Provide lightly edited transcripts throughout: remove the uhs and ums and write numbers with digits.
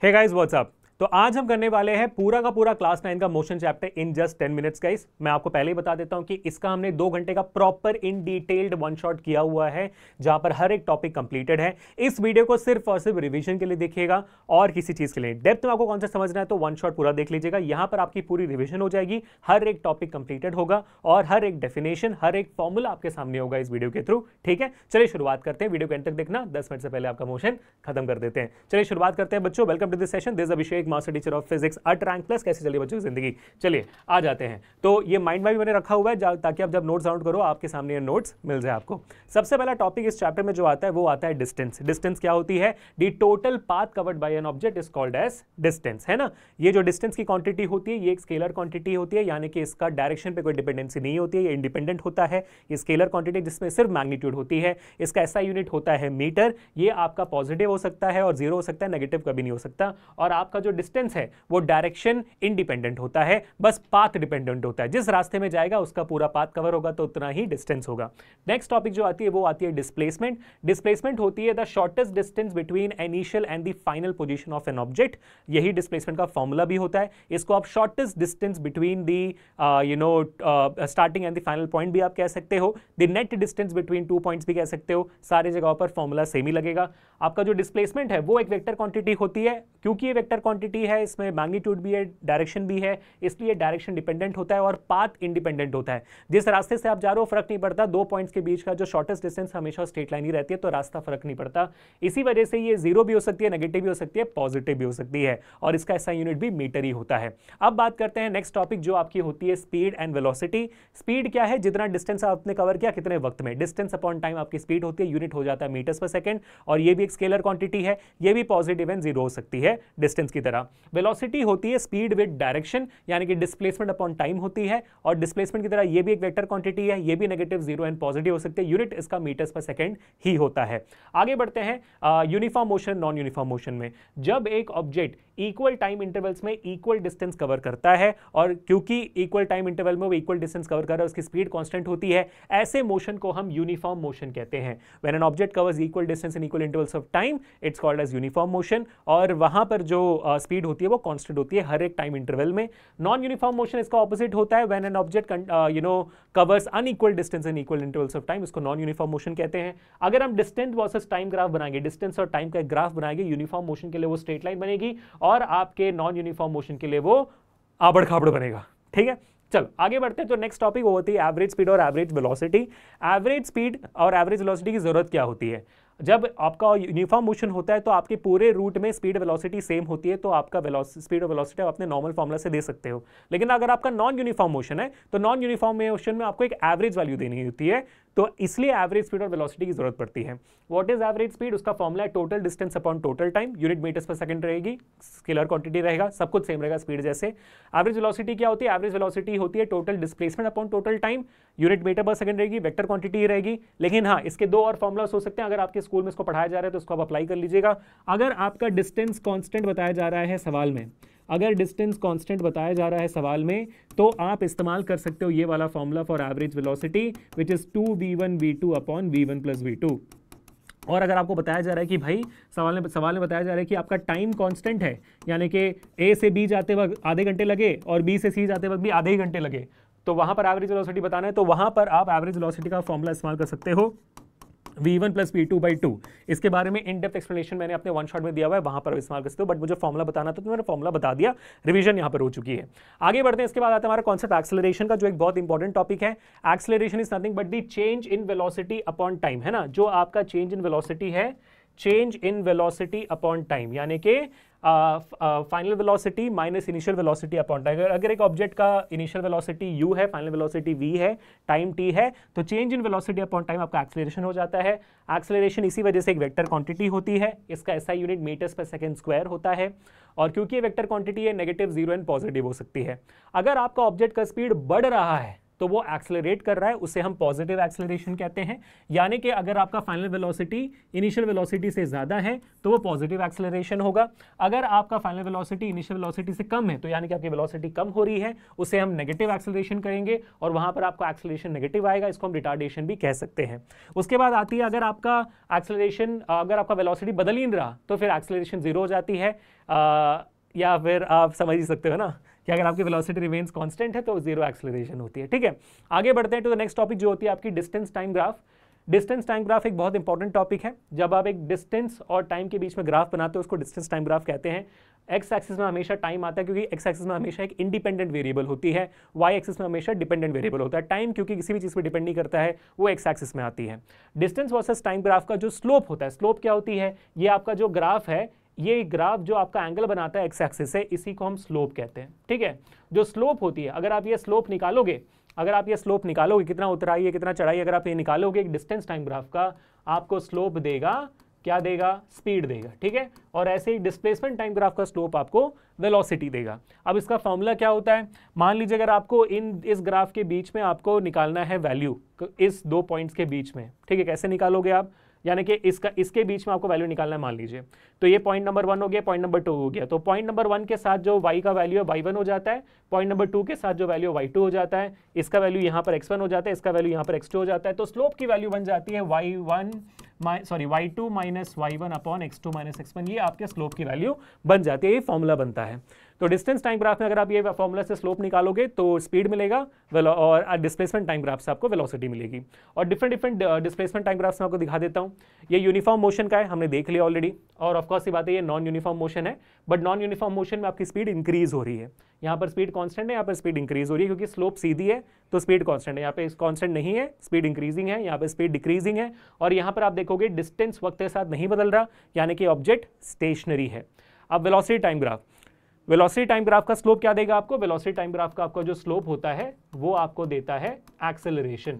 Hey guys what's up. तो आज हम करने वाले हैं पूरा का पूरा क्लास 9 का motion chapter in just 10 minutes guys. मैं आपको पहले ही बता देता हूं कि इसका हमने 2 घंटे का प्रॉपर इन डिटेल्ड वन शॉट किया हुआ है, जहां पर हर एक टॉपिक कंप्लीटेड है। इस वीडियो को सिर्फ और सिर्फ रिवीजन के लिए देखिएगा और किसी चीज के लिए। डेप्थ में आपको कौन सा समझना है तो वन शॉट पूरा देख लीजिएगा। यहां पर आपकी पूरी रिविजन हो जाएगी, हर एक टॉपिक कंप्लीटेड होगा और हर एक डेफिनेशन, हर एक फॉर्मूला आपके सामने होगा इस वीडियो के थ्रू। ठीक है, चलिए शुरुआत करते हैं। वीडियो के एंड तक देखना, 10 मिनट से पहले आपका मोशन खत्म कर देते हैं। चलिए शुरुआत करते हैं बच्चों। Welcome to this session. This Abhishek, master teacher of physics at rank plus. कैसे चलिए बच्चों की जिंदगी। चलिए आ जाते हैं। तो ये माइंड मैप मैंने रखा हुआ है ताकि आप जब नोट्स डाउनलोड करो आपके सामने ये नोट्स मिल जाए आपको। सबसे पहला टॉपिक इस चैप्टर में जो आता है वो आता है डिस्टेंस। डिस्टेंस क्या होती है? The total path covered by an object is called as distance, है ना। ये जो डिस्टेंस की क्वांटिटी होती है ये एक स्केलर क्वांटिटी होती है, यानी कि इसका डायरेक्शन पे कोई डिपेंडेंसी नहीं होती है, ये इंडिपेंडेंट होता है। ये स्केलर क्वांटिटी जिसमें सिर्फ मैग्नीट्यूड होती है। इसका ऐसा यूनिट होता है मीटर। ये आपका पॉजिटिव हो सकता है और जीरो हो सकता है, नेगेटिव कभी नहीं हो सकता। और आपका जो डिस्टेंस है वो डायरेक्शन इंडिपेंडेंट होता है, बस पाथ डिपेंडेंट होता है। जिस रास्ते में जाएगा उसका पूरा पाथ कवर होगा तो उतना ही डिस्टेंस होगा। नेक्स्ट टॉपिक जो आती है वो आती है डिस्प्लेसमेंट। डिस्प्लेसमेंट होती है the shortest distance between initial and the final position of an object. यही डिस्प्लेसमेंट का फॉर्मूला भी होता है। इसको आप shortest distance between the starting and the final point भी आप कह सकते हो। The net distance between two points भी कह सकते हो। सारी जगहों पर फॉर्मूला सेम ही लगेगा। आपका जो डिस्प्लेसमेंट है वो एक वेक्टर क्वांटिटी होती है। क्योंकि ये वेक्टर क्वांटिटी है, इसमें मैग्नीट्यूड भी है, डायरेक्शन भी है, इसलिए डायरेक्शन डिपेंडेंट होता है और पाथ इंडिपेंडेंट होता है। जिस रास्ते से आप जा रहे हो फर्क नहीं पड़ता, दो पॉइंट्स के बीच का जो शॉर्टेस्ट डिस्टेंस हमेशा स्ट्रेट लाइन ही रहती है, तो रास्ता फर्क नहीं पड़ता। इसी वजह से ये जीरो भी हो सकती है, नेगेटिव भी हो सकती है, पॉजिटिव भी हो सकती है, और इसका ऐसा यूनिट भी मीटर ही होता है। अब बात करते हैं नेक्स्ट टॉपिक जो आपकी होती है स्पीड एंड वेलोसिटी। स्पीड क्या है? जितना डिस्टेंस आपने कवर किया कितने वक्त में, डिस्टेंस अपॉन टाइम आपकी स्पीड होती है। यूनिट हो जाता है मीटर्स पर सेकंड, और ये भी एक स्केलर क्वांटिटी है। ये भी पॉजिटिव एंड जीरो हो सकती है डिस्टेंस की तरह। वेलोसिटी होती है स्पीड विद डायरेक्शन, यानी कि डिस्प्लेसमेंट अपॉन टाइम होती है, और डिस्प्लेसमेंट की तरह ये भी एक वेक्टर क्वांटिटी है। ये भी नेगेटिव, जीरो एंड पॉजिटिव हो सकते हैं। यूनिट इसका मीटर्स पर सेकंड ही होता है। आगे बढ़ते हैं uniform motion, non uniform motion में। जब एक ऑब्जेक्ट इक्वल टाइम इंटरवल्स में इक्वल डिस्टेंस कवर करता है, और क्योंकि इक्वल टाइम इंटरवल में वो इक्वल डिस्टेंस कवर कर रहा है, उसकी स्पीड कांस्टेंट होती है, ऐसे मोशन को हम यूनिफॉर्म मोशन कहते हैं। When an object covers equal distance in equal intervals of time, it's called as uniform motion. और वहां पर जो स्पीड होती है वो कांस्टेंट होती है हर एक टाइम इंटरवल में। नॉन यूनिफॉर्म मोशन इसका ऑपोजिट होता है। When an object covers unequal distance in equal intervals of time, इसको नॉन यूनिफॉर्म मोशन कहते हैं। अगर हम डिस्टेंस वर्सेस टाइम ग्राफ बनाएंगे, डिस्टेंस और टाइम का ग्राफ बनाएंगे, यूनिफॉर्म मोशन के लिए वो स्ट्रेट लाइन बनेगी, और आपके नॉन यूनिफॉर्म मोशन के लिए वो आबड़ खाबड़ बनेगा। ठीक है, चलो आगे बढ़ते हैं। तो नेक्स्ट टॉपिक वो होती है एवरेज स्पीड और एवरेज वेलोसिटी। एवरेज स्पीड और एवरेज वेलोसिटी की जरूरत क्या होती है? जब आपका यूनिफॉर्म मोशन होता है तो आपके पूरे रूट में स्पीड वेलोसिटी सेम होती है, तो आपका स्पीड और वेलोसिटी आप अपने नॉर्मल फॉर्मूला से दे सकते हो। लेकिन अगर आपका नॉन यूनिफॉर्म मोशन है तो नॉन यूनिफॉर्म मोशन में आपको एक एवरेज वैल्यू देनी होती है, तो इसलिए एवरेज स्पीड और वेलोसिटी की जरूरत पड़ती है। What is average speed? उसका फॉर्मूला है total distance upon total time. Unit metres पर सेकंड रहेगी, स्केलर क्वांटिटी रहेगा, सब कुछ सेम रहेगा स्पीड जैसे। एवरेज वेलोसिटी क्या होती है? एवरेज वेलोसिटी होती है total displacement upon total time. Unit metre पर सेकंड रहेगी, वेक्टर क्वांटिटी ही रहेगी। लेकिन हाँ, इसके दो और फॉर्मुलास हो सकते हैं। अगर आपके स्कूल में इसको पढ़ाया जा रहा है तो इसको आप अप्लाई कर लीजिएगा। अगर आपका डिस्टेंस कांस्टेंट बताया जा रहा है सवाल में, अगर डिस्टेंस कांस्टेंट बताया जा रहा है सवाल में, तो आप इस्तेमाल कर सकते हो ये वाला formula for average velocity, which is 2v1 v2 upon v1 plus v2। और अगर आपको बताया जा रहा है कि भाई सवाल में बताया जा रहा है कि आपका टाइम कांस्टेंट है, यानी कि ए से बी जाते वक्त आधे घंटे लगे और बी से सी जाते वक्त भी आधे ही घंटे लगे, तो वहां पर एवरेज वेलोसिटी बताना है, तो वहां पर आप एवरेज वेलोसिटी का फॉर्मूला इस्तेमाल कर सकते हो v1 प्लस v2/2। इसके बारे में इन डेप्थ एक्सप्लेनेशन मैंने अपने वन शॉट में दिया हुआ है, वहां पर इस्तेमाल कर सकते हो, बट मुझे फॉर्मूला बताना था तो मैंने फॉर्मूला बता दिया। रिवीजन यहां पर हो चुकी है। आगे बढ़ते हैं। इसके बाद आता है हमारा कॉन्सेप्ट एक्सेलरेशन का, जो एक बहुत इंपॉर्टेंट टॉपिक है। Acceleration is nothing but the change in velocity upon time, है ना। जो आपका चेंज इन वेलोसिटी है, change in velocity upon time, यानी कि final velocity minus initial velocity upon time. अगर एक ऑब्जेक्ट का इनिशियल वेलोसिटी u है, फाइनल वेलोसिटी v है, टाइम t है, तो change in velocity upon time आपका एक्सेलरेशन हो जाता है। एक्सेलरेशन इसी वजह से एक वेक्टर क्वांटिटी होती है। इसका SI यूनिट मीटर्स पर सेकंड स्क्वायर होता है, और क्योंकि ये वेक्टर क्वांटिटी है, नेगेटिव, जीरो एंड पॉजिटिव हो सकती है। अगर आपका ऑब्जेक्ट का स्पीड बढ़ रहा है, तो वो एक्सेलरेट कर रहा है, उसे हम पॉजिटिव एक्सेलरेशन कहते हैं। यानी कि अगर आपका फाइनल वेलोसिटी इनिशियल वेलोसिटी से ज़्यादा है तो वो पॉजिटिव एक्सेलरेशन होगा। अगर आपका फाइनल वेलोसिटी इनिशियल वेलोसिटी से कम है तो यानी कि आपकी वेलोसिटी कम हो रही है, उसे हम नेगेटिव एक्सेलरेशन करेंगे और वहाँ पर आपका एक्सेलरेशन नेगेटिव आएगा, इसको हम रिटार्डेशन भी कह सकते हैं। उसके बाद आती है अगर आपका एक्सेलरेशन, अगर आपका वेलोसिटी बदल ही नहीं रहा तो फिर एक्सेलरेशन जीरो हो जाती है, या फिर आप समझ ही सकते हो ना कि अगर आपकी वेलोसिटी रिमेन्स कांस्टेंट है तो जीरो एक्सेलरेशन होती है। ठीक है, आगे बढ़ते हैं टू द नेक्स्ट टॉपिक जो होती है आपकी distance time graph. Distance time graph एक बहुत इंपॉर्टेंट टॉपिक है। जब आप एक डिस्टेंस और टाइम के बीच में ग्राफ बनाते हो उसको डिस्टेंस टाइम ग्राफ कहते हैं। एक्स एक्सिस में हमेशा टाइम आता है क्योंकि एक्स एक्सिस में हमेशा एक इंडिपेंडेंट वेरिएबल होती है, वाई एक्सिस में हमेशा डिपेंडेंट वेरिएबल होता है। टाइम क्योंकि किसी भी चीज़ पर डिपेंड नहीं करता है, वो एक्स एक्सिस में आती है। डिस्टेंस वर्सेस टाइम ग्राफ का जो स्लोप होता है, स्लोप क्या होती है, ये आपका जो ग्राफ है, ये ग्राफ जो आपका एंगल बनाता है एक्स एक्सिस से, इसी को हम स्लोप कहते हैं। ठीक है, जो स्लोप होती है, अगर आप ये स्लोप निकालोगे, कितना उतराई है कितना चढ़ाई, अगर आप ये निकालोगे एक डिस्टेंस टाइम ग्राफ का, आपको स्लोप देगा, क्या देगा, स्पीड देगा। ठीक है, और ऐसे ही डिस्प्लेसमेंट टाइम ग्राफ का स्लोप आपको वेलोसिटी देगा। अब इसका फॉर्मूला क्या होता है, मान लीजिए अगर आपको इस ग्राफ के बीच में आपको निकालना है वैल्यू, इस दो पॉइंट्स के बीच में, ठीक है, कैसे निकालोगे आप, यानी कि इसके बीच में आपको वैल्यू निकालना है। मान लीजिए तो ये पॉइंट नंबर 1 हो गया, पॉइंट नंबर 2 हो गया, तो पॉइंट नंबर 1 के साथ जो y का वैल्यू है y1 हो जाता है, पॉइंट नंबर 2 के साथ जो वैल्यू y2 हो जाता है, इसका वैल्यू यहाँ पर x1 हो जाता है, इसका वैल्यू यहाँ पर x2 हो जाता है। तो स्लोप की वैल्यू बन जाती है y2 minus y1 upon x2 minus x1, ये आपके स्लोप की वैल्यू बन जाती है, ये फॉर्मूला बनता है। तो डिस्टेंस टाइम ग्राफ में अगर आप ये फॉर्मूला से स्लोप निकालोगे तो स्पीड मिलेगा, और डिस्प्लेसमेंट टाइम ग्राफ से आपको वेलोसिटी मिलेगी। और डिफरेंट डिस्प्लेसमेंट टाइम ग्राफ से आपको दिखा देता हूँ। ये यूनिफॉर्म मोशन का है, हमने देख लिया ऑलरेडी, और ऑफकोर्स ये बात है ये नॉन यूनिफॉर्म मोशन है, बट नॉन यूनिफॉर्म मोशन में आपकी स्पीड इंक्रीज हो रही है। यहाँ पर स्पीड कांस्टेंट है, यहाँ पर स्पीड इंक्रीज हो रही है, क्योंकि स्लोप सीधी है तो स्पीड कांस्टेंट है, यहाँ पे कांस्टेंट नहीं है, स्पीड इंक्रीजिंग है, यहाँ पे स्पीड डिक्रीजिंग है। और यहाँ पर आप देखोगे डिस्टेंस वक्त के साथ नहीं बदल रहा, यानी कि ऑब्जेक्ट स्टेशनरी है। अब velocity time graph, velocity time graph का स्लोप क्या देगा आपको, वेलोसिटी टाइम ग्राफ का आपका जो स्लोप होता है वो आपको देता है एक्सेलरेशन।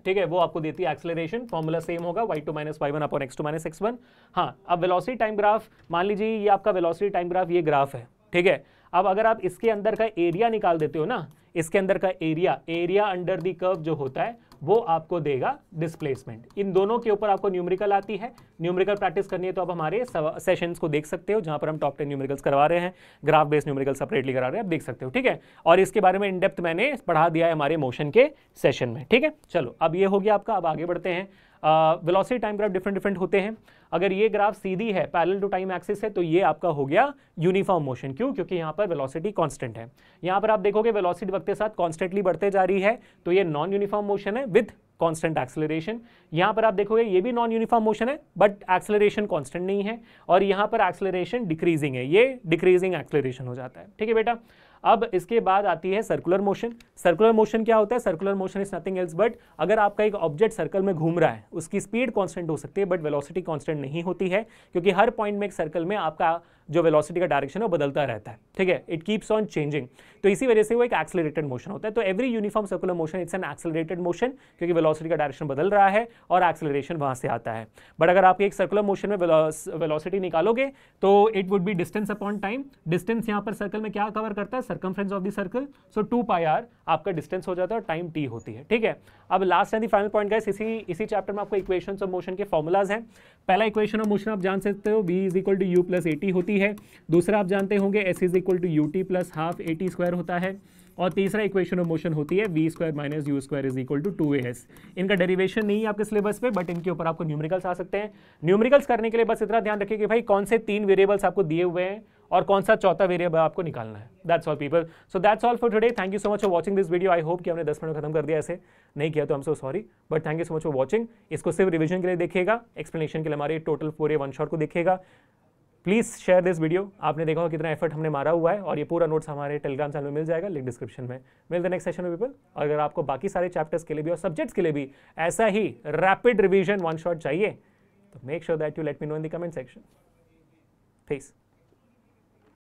ठीक है, वो आपको देती है एक्सेलरेशन, फॉर्मूला सेम होगा y2 minus y1 upon x2 minus x1। हाँ, अब वेलोसिटी टाइम ग्राफ, मान लीजिए ये आपका वेलोसिटी टाइम ग्राफ ये ग्राफ है। ठीक है, अब अगर आप इसके अंदर का एरिया निकाल देते हो ना, इसके अंदर का एरिया अंडर द कर्व जो होता है वो आपको देगा डिस्प्लेसमेंट। इन दोनों के ऊपर आपको न्यूमेरिकल आती है। न्यूमेरिकल प्रैक्टिस करनी है तो आप हमारे सेशंस को देख सकते हो, जहां पर हम टॉप 10 न्यूमेरिकल्स करवा रहे हैं, ग्राफ बेस्ड न्यूमेरिकल सेपरेटली करा रहे हैं, आप देख सकते हो। ठीक है, और इसके बारे में इन डेप्थ मैंने पढ़ा दिया है हमारे मोशन के सेशन में। ठीक है, चलो अब ये हो गया आपका। अब आगे बढ़ते हैं। वेलोसिटी टाइम ग्राफ डिफरेंट होते हैं। अगर ये ग्राफ सीधी है, पैरेलल टू टाइम एक्सिस है, तो ये आपका हो गया यूनिफॉर्म मोशन। क्यों? क्योंकि यहाँ पर वेलोसिटी कांस्टेंट है। यहाँ पर आप देखोगे वेलोसिटी वक्त के साथ कॉन्स्टेंटली बढ़ते जा रही है, तो ये नॉन यूनिफॉर्म मोशन है विद कांस्टेंट एक्सेलरेशन। यहाँ पर आप देखोगे ये भी नॉन यूनिफॉर्म मोशन है, बट एक्सेलरेशन कांस्टेंट नहीं है, और यहाँ पर एक्सेलरेशन डिक्रीजिंग है, ये डिक्रीजिंग एक्सेलरेशन हो जाता है। ठीक है बेटा। अब इसके बाद आती है सर्कुलर मोशन। सर्कुलर मोशन क्या होता है? Circular motion is nothing else but अगर आपका एक ऑब्जेक्ट सर्कल में घूम रहा है, उसकी स्पीड कांस्टेंट हो सकती है बट वेलोसिटी कांस्टेंट नहीं होती है, क्योंकि हर पॉइंट में एक सर्कल में आपका जो वेलोसिटी का डायरेक्शन है वो बदलता रहता है। ठीक है, इट कीप्स ऑन चेंजिंग, तो इसी वजह से वो एक एक्सेलरेटेड मोशन होता है। तो every uniform circular motion it's an accelerated motion, क्योंकि वेलोसिटी का डायरेक्शन बदल रहा है और एक्सेलरेशन वहां से आता है। बट अगर आप एक सर्कुलर मोशन में वेलोसिटी निकालोगे तो it would be distance upon time. Distance यहाँ पर सर्कल में क्या कवर करता है? Circumference of the circle. So 2πr आपका डिस्टेंस हो जाता है और टाइम t होती है। ठीक है, अब last and the final point guys, इसी चैप्टर में आपको इक्वेशंस ऑफ मोशन के फॉर्मूलाज हैं। पहला इक्वेशन ऑफ मोशन आप जान सकते हो, v is equal to u plus at होती है। दूसरा आप जानते होंगे s is equal to ut plus half at square होता है। और तीसरा इक्वेशन ऑफ मोशन होती है v square minus u square is equal to 2as। इनका डेरिवेशन नहीं है आपके सिलेबस पे, बट इनके ऊपर आपको न्यूमेरिकल्स आ सकते हैं। न्यूमेरिकल्स करने के लिए बस इतना ध्यान रखिए कि भाई कौन से 3 वेरिएबल्स आपको दिए हुए हैं और कौन सा चौथा वेरिएबल आपको निकालना है। That's all people, so that's all for today. Thank you so much for watching this video. I hope कि हमने 10 मिनट में खत्म कर दिया, ऐसे नहीं किया तो I am so sorry, but thank you so much for watching. इसको सिर्फ रिविजन के लिए देखिएगा, एक्सप्लेनेशन के लिए हमारे टोटल पूरे वन शॉट को देखिएगा। Please share this video. आपने देखा कितना एफर्ट हमने मारा हुआ है, और ये पूरा नोट्स हमारे टेलीग्राम चैनल में मिल जाएगा, लिंक डिस्क्रिप्शन में। मिलते नेक्स्ट सेशन में पीपल। अगर आपको बाकी सारे चैप्टर्स के लिए भी और सब्जेक्ट्स के लिए भी ऐसा ही रैपिड रिवीजन वन शॉट चाहिए तो make sure that you let me know in the comment section. Piece.